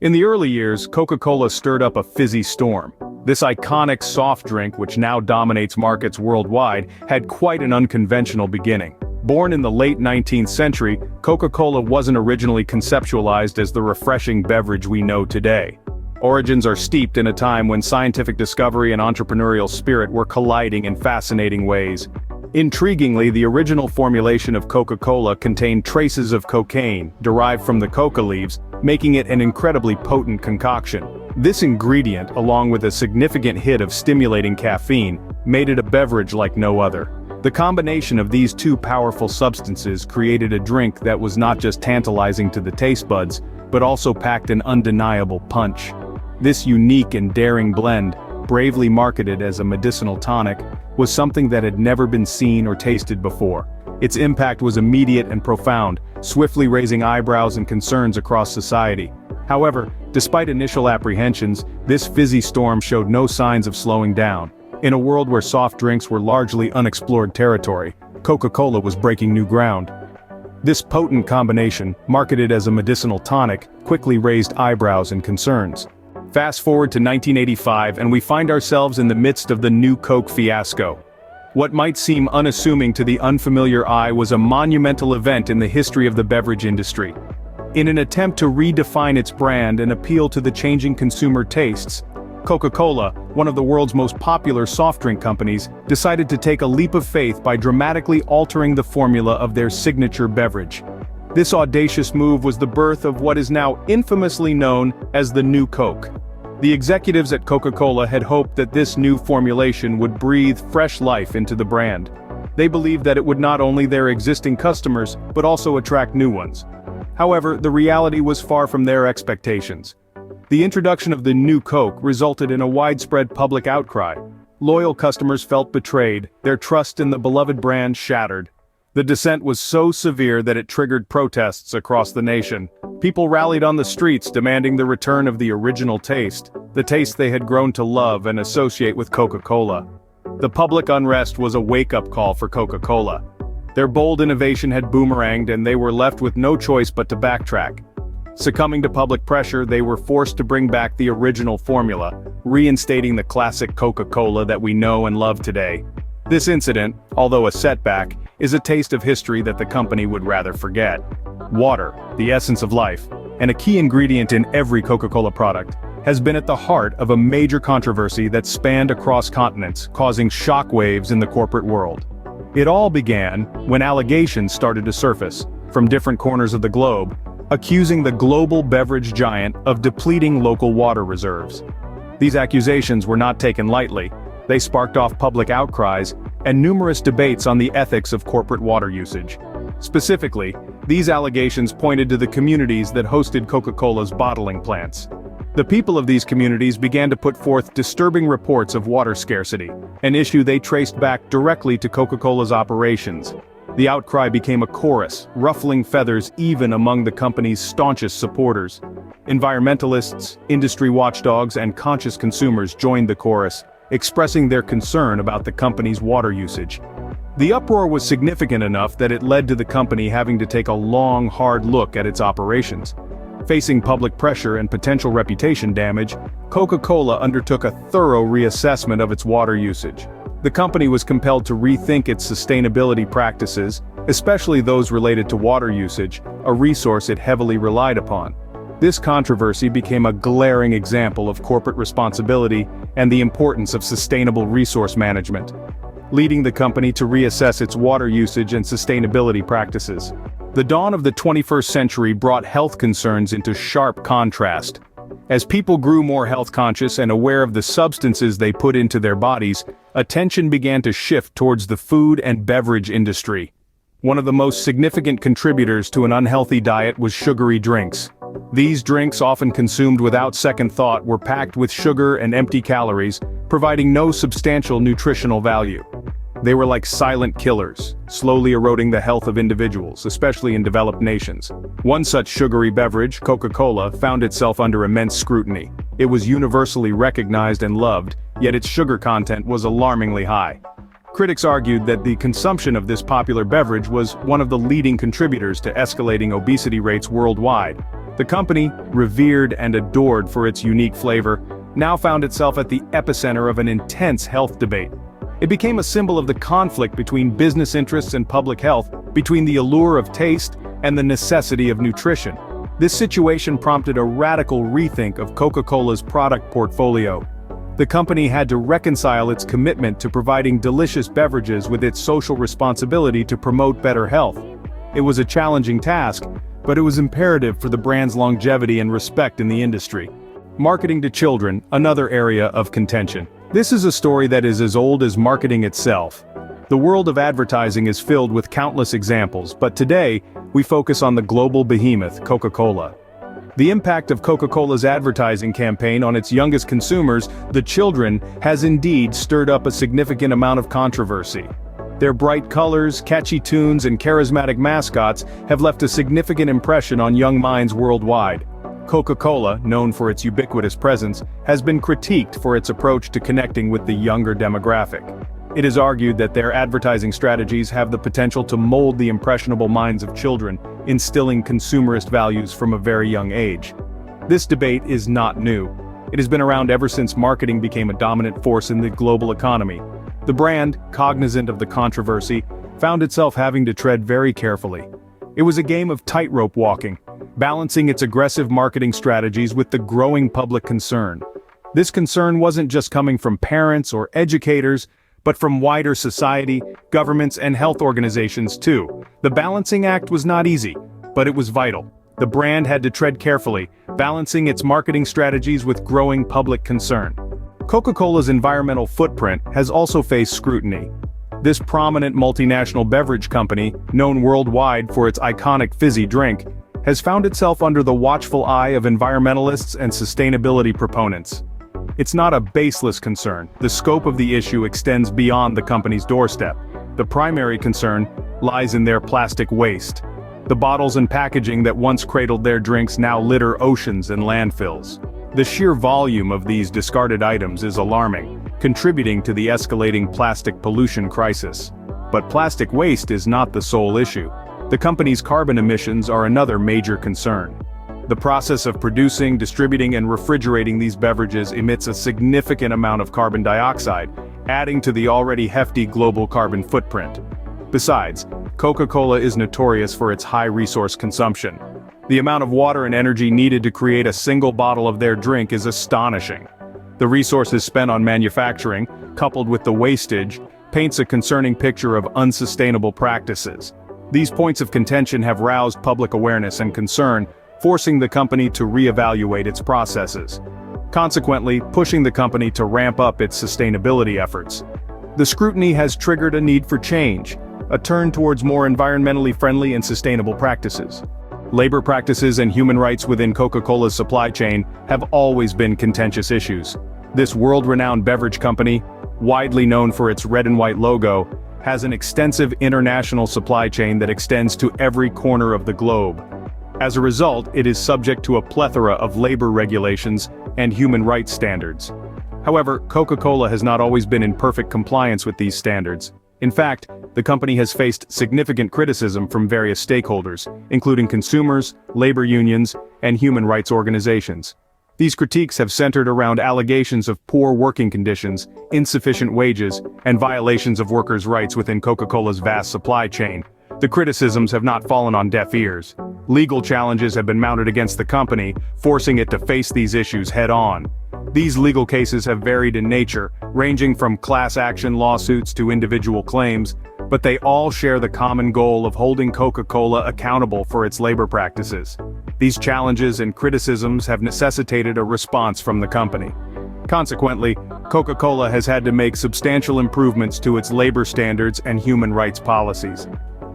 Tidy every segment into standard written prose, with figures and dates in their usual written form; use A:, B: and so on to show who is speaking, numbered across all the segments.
A: In the early years, Coca-Cola stirred up a fizzy storm. This iconic soft drink, which now dominates markets worldwide, had quite an unconventional beginning. Born in the late 19th century, Coca-Cola wasn't originally conceptualized as the refreshing beverage we know today. Origins are steeped in a time when scientific discovery and entrepreneurial spirit were colliding in fascinating ways. Intriguingly, the original formulation of Coca-Cola contained traces of cocaine, derived from the coca leaves, making it an incredibly potent concoction. This ingredient, along with a significant hit of stimulating caffeine, made it a beverage like no other. The combination of these two powerful substances created a drink that was not just tantalizing to the taste buds, but also packed an undeniable punch. This unique and daring blend, bravely marketed as a medicinal tonic, was something that had never been seen or tasted before. Its impact was immediate and profound, swiftly raising eyebrows and concerns across society. However, despite initial apprehensions, this fizzy storm showed no signs of slowing down. In a world where soft drinks were largely unexplored territory, Coca-Cola was breaking new ground. This potent combination, marketed as a medicinal tonic, quickly raised eyebrows and concerns. Fast forward to 1985 and we find ourselves in the midst of the new Coke fiasco. What might seem unassuming to the unfamiliar eye was a monumental event in the history of the beverage industry. In an attempt to redefine its brand and appeal to the changing consumer tastes, Coca-Cola, one of the world's most popular soft drink companies, decided to take a leap of faith by dramatically altering the formula of their signature beverage. This audacious move was the birth of what is now infamously known as the New Coke. The executives at Coca-Cola had hoped that this new formulation would breathe fresh life into the brand. They believed that it would not only their existing customers, but also attract new ones. However, the reality was far from their expectations. The introduction of the New Coke resulted in a widespread public outcry. Loyal customers felt betrayed, their trust in the beloved brand shattered. The dissent was so severe that it triggered protests across the nation. People rallied on the streets demanding the return of the original taste, the taste they had grown to love and associate with Coca-Cola. The public unrest was a wake-up call for Coca-Cola. Their bold innovation had boomeranged and they were left with no choice but to backtrack. Succumbing to public pressure, they were forced to bring back the original formula, reinstating the classic Coca-Cola that we know and love today. This incident, although a setback, is a taste of history that the company would rather forget. Water, the essence of life, and a key ingredient in every Coca-Cola product, has been at the heart of a major controversy that spanned across continents, causing shockwaves in the corporate world. It all began when allegations started to surface, from different corners of the globe, accusing the global beverage giant of depleting local water reserves. These accusations were not taken lightly. They sparked off public outcries and numerous debates on the ethics of corporate water usage. Specifically, these allegations pointed to the communities that hosted Coca-Cola's bottling plants. The people of these communities began to put forth disturbing reports of water scarcity, an issue they traced back directly to Coca-Cola's operations. The outcry became a chorus, ruffling feathers even among the company's staunchest supporters. Environmentalists, industry watchdogs, and conscious consumers joined the chorus, expressing their concern about the company's water usage. The uproar was significant enough that it led to the company having to take a long, hard look at its operations. Facing public pressure and potential reputation damage, Coca-Cola undertook a thorough reassessment of its water usage. The company was compelled to rethink its sustainability practices, especially those related to water usage, a resource it heavily relied upon. This controversy became a glaring example of corporate responsibility and the importance of sustainable resource management, leading the company to reassess its water usage and sustainability practices. The dawn of the 21st century brought health concerns into sharp contrast. As people grew more health conscious and aware of the substances they put into their bodies, attention began to shift towards the food and beverage industry. One of the most significant contributors to an unhealthy diet was sugary drinks. These drinks, often consumed without second thought, were packed with sugar and empty calories, providing no substantial nutritional value. They were like silent killers, slowly eroding the health of individuals, especially in developed nations. One such sugary beverage, Coca-Cola, found itself under immense scrutiny. It was universally recognized and loved, yet its sugar content was alarmingly high. Critics argued that the consumption of this popular beverage was one of the leading contributors to escalating obesity rates worldwide. The company, revered and adored for its unique flavor, now found itself at the epicenter of an intense health debate. It became a symbol of the conflict between business interests and public health, between the allure of taste and the necessity of nutrition. This situation prompted a radical rethink of Coca-Cola's product portfolio. The company had to reconcile its commitment to providing delicious beverages with its social responsibility to promote better health. It was a challenging task, but it was imperative for the brand's longevity and respect in the industry. Marketing to children, another area of contention. This is a story that is as old as marketing itself. The world of advertising is filled with countless examples, but today, we focus on the global behemoth, Coca-Cola. The impact of Coca-Cola's advertising campaign on its youngest consumers, the children, has indeed stirred up a significant amount of controversy. Their bright colors, catchy tunes, and charismatic mascots have left a significant impression on young minds worldwide. Coca-Cola, known for its ubiquitous presence, has been critiqued for its approach to connecting with the younger demographic. It is argued that their advertising strategies have the potential to mold the impressionable minds of children, instilling consumerist values from a very young age. This debate is not new. It has been around ever since marketing became a dominant force in the global economy. The brand, cognizant of the controversy, found itself having to tread very carefully. It was a game of tightrope walking, balancing its aggressive marketing strategies with the growing public concern. This concern wasn't just coming from parents or educators, but from wider society, governments, and health organizations too. The balancing act was not easy, but it was vital. The brand had to tread carefully, balancing its marketing strategies with growing public concern. Coca-Cola's environmental footprint has also faced scrutiny. This prominent multinational beverage company, known worldwide for its iconic fizzy drink, has found itself under the watchful eye of environmentalists and sustainability proponents. It's not a baseless concern. The scope of the issue extends beyond the company's doorstep. The primary concern lies in their plastic waste. The bottles and packaging that once cradled their drinks now litter oceans and landfills. The sheer volume of these discarded items is alarming, contributing to the escalating plastic pollution crisis. But plastic waste is not the sole issue. The company's carbon emissions are another major concern. The process of producing, distributing, and refrigerating these beverages emits a significant amount of carbon dioxide, adding to the already hefty global carbon footprint. Besides, Coca-Cola is notorious for its high resource consumption. The amount of water and energy needed to create a single bottle of their drink is astonishing. The resources spent on manufacturing, coupled with the wastage, paints a concerning picture of unsustainable practices. These points of contention have roused public awareness and concern, forcing the company to reevaluate its processes. Consequently, pushing the company to ramp up its sustainability efforts. The scrutiny has triggered a need for change, a turn towards more environmentally friendly and sustainable practices. Labor practices and human rights within Coca-Cola's supply chain have always been contentious issues. This world-renowned beverage company, widely known for its red and white logo, has an extensive international supply chain that extends to every corner of the globe. As a result, it is subject to a plethora of labor regulations and human rights standards. However, Coca-Cola has not always been in perfect compliance with these standards. In fact, the company has faced significant criticism from various stakeholders, including consumers, labor unions, and human rights organizations. These critiques have centered around allegations of poor working conditions, insufficient wages, and violations of workers' rights within Coca-Cola's vast supply chain. The criticisms have not fallen on deaf ears. Legal challenges have been mounted against the company, forcing it to face these issues head-on. These legal cases have varied in nature, ranging from class action lawsuits to individual claims, but they all share the common goal of holding Coca-Cola accountable for its labor practices. These challenges and criticisms have necessitated a response from the company. Consequently, Coca-Cola has had to make substantial improvements to its labor standards and human rights policies.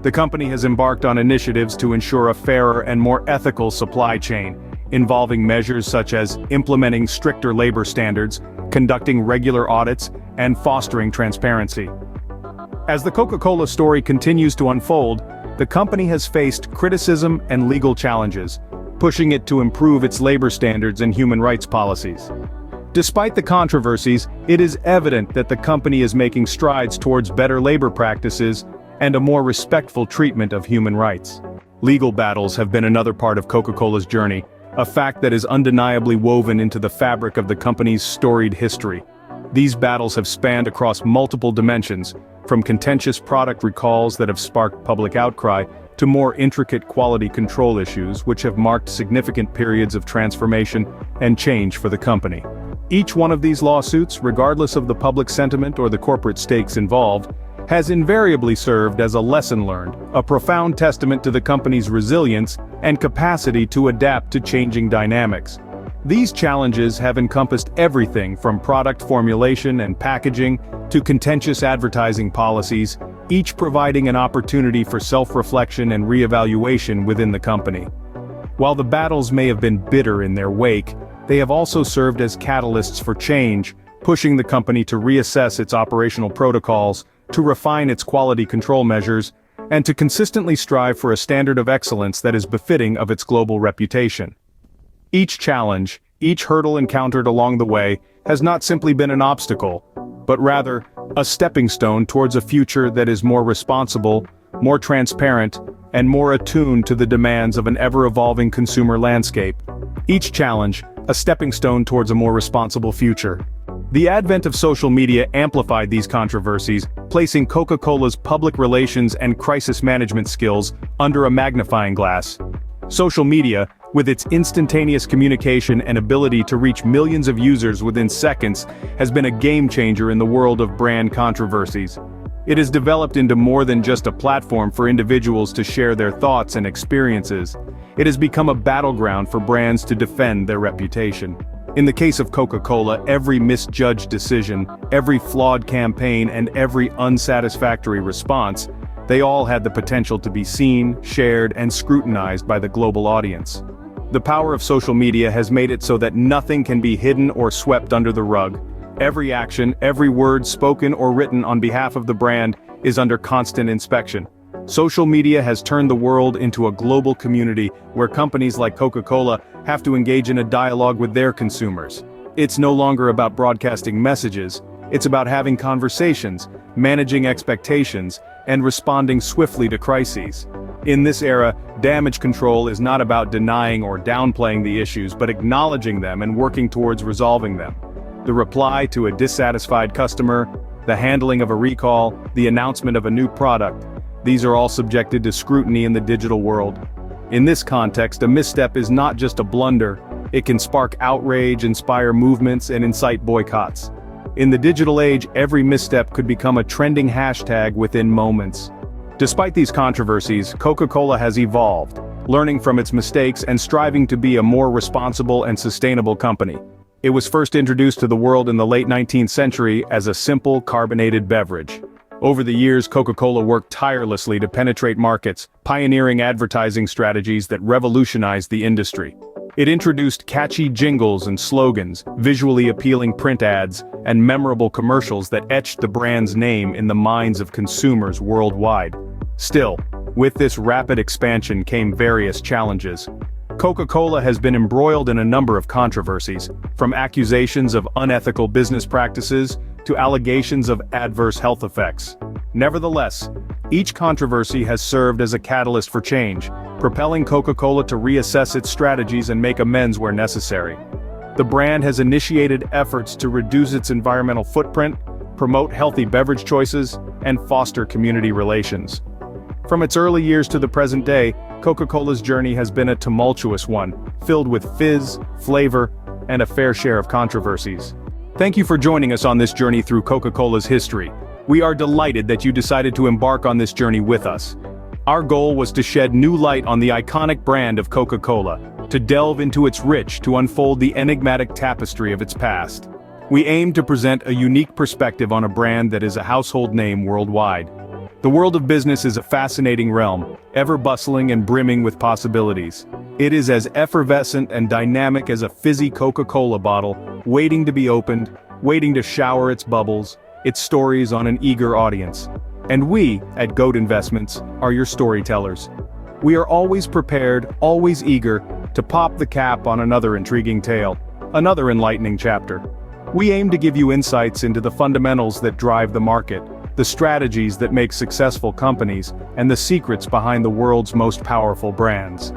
A: The company has embarked on initiatives to ensure a fairer and more ethical supply chain, involving measures such as implementing stricter labor standards, conducting regular audits, and fostering transparency. As the Coca-Cola story continues to unfold, the company has faced criticism and legal challenges, pushing it to improve its labor standards and human rights policies. Despite the controversies, it is evident that the company is making strides towards better labor practices and a more respectful treatment of human rights. Legal battles have been another part of Coca-Cola's journey, a fact that is undeniably woven into the fabric of the company's storied history. These battles have spanned across multiple dimensions, from contentious product recalls that have sparked public outcry, to more intricate quality control issues which have marked significant periods of transformation and change for the company. Each one of these lawsuits, regardless of the public sentiment or the corporate stakes involved, has invariably served as a lesson learned, a profound testament to the company's resilience and capacity to adapt to changing dynamics. These challenges have encompassed everything from product formulation and packaging to contentious advertising policies, each providing an opportunity for self-reflection and re-evaluation within the company. While the battles may have been bitter in their wake, they have also served as catalysts for change, pushing the company to reassess its operational protocols, to refine its quality control measures, and to consistently strive for a standard of excellence that is befitting of its global reputation. Each challenge, each hurdle encountered along the way, has not simply been an obstacle, but rather, a stepping stone towards a future that is more responsible, more transparent, and more attuned to the demands of an ever-evolving consumer landscape. Each challenge, a stepping stone towards a more responsible future. The advent of social media amplified these controversies, placing Coca-Cola's public relations and crisis management skills under a magnifying glass. Social media, with its instantaneous communication and ability to reach millions of users within seconds, has been a game-changer in the world of brand controversies. It has developed into more than just a platform for individuals to share their thoughts and experiences. It has become a battleground for brands to defend their reputation. In the case of Coca-Cola, every misjudged decision, every flawed campaign, and every unsatisfactory response, they all had the potential to be seen, shared, and scrutinized by the global audience. The power of social media has made it so that nothing can be hidden or swept under the rug. Every action, every word spoken or written on behalf of the brand is under constant inspection. Social media has turned the world into a global community where companies like Coca-Cola have to engage in a dialogue with their consumers. It's no longer about broadcasting messages, it's about having conversations, managing expectations, and responding swiftly to crises. In this era, damage control is not about denying or downplaying the issues but acknowledging them and working towards resolving them. The reply to a dissatisfied customer, the handling of a recall, the announcement of a new product, these are all subjected to scrutiny in the digital world. In this context, a misstep is not just a blunder, it can spark outrage, inspire movements, and incite boycotts. In the digital age, every misstep could become a trending hashtag within moments. Despite these controversies, Coca-Cola has evolved, learning from its mistakes and striving to be a more responsible and sustainable company. It was first introduced to the world in the late 19th century as a simple carbonated beverage. Over the years, Coca-Cola worked tirelessly to penetrate markets, pioneering advertising strategies that revolutionized the industry. It introduced catchy jingles and slogans, visually appealing print ads, and memorable commercials that etched the brand's name in the minds of consumers worldwide. Still, with this rapid expansion came various challenges. Coca-Cola has been embroiled in a number of controversies, from accusations of unethical business practices to allegations of adverse health effects. Nevertheless, each controversy has served as a catalyst for change, propelling Coca-Cola to reassess its strategies and make amends where necessary. The brand has initiated efforts to reduce its environmental footprint, promote healthy beverage choices, and foster community relations. From its early years to the present day, Coca-Cola's journey has been a tumultuous one, filled with fizz, flavor, and a fair share of controversies. Thank you for joining us on this journey through Coca-Cola's history. We are delighted that you decided to embark on this journey with us. Our goal was to shed new light on the iconic brand of Coca-Cola, to delve into its rich, to unfold the enigmatic tapestry of its past. We aim to present a unique perspective on a brand that is a household name worldwide. The world of business is a fascinating realm, ever bustling and brimming with possibilities. It is as effervescent and dynamic as a fizzy Coca-Cola bottle, waiting to be opened, waiting to shower its bubbles, its stories on an eager audience. And we, at Goat Investments, are your storytellers. We are always prepared, always eager, to pop the cap on another intriguing tale, another enlightening chapter. We aim to give you insights into the fundamentals that drive the market, the strategies that make successful companies, and the secrets behind the world's most powerful brands.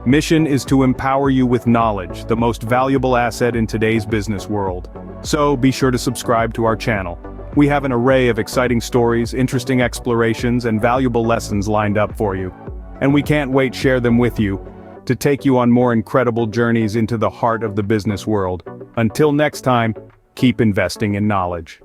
A: Mission is to empower you with knowledge, the most valuable asset in today's business world. So be sure to subscribe to our channel. We have an array of exciting stories, interesting explorations, and valuable lessons lined up for you. And we can't wait to share them with you, to take you on more incredible journeys into the heart of the business world. Until next time, keep investing in knowledge.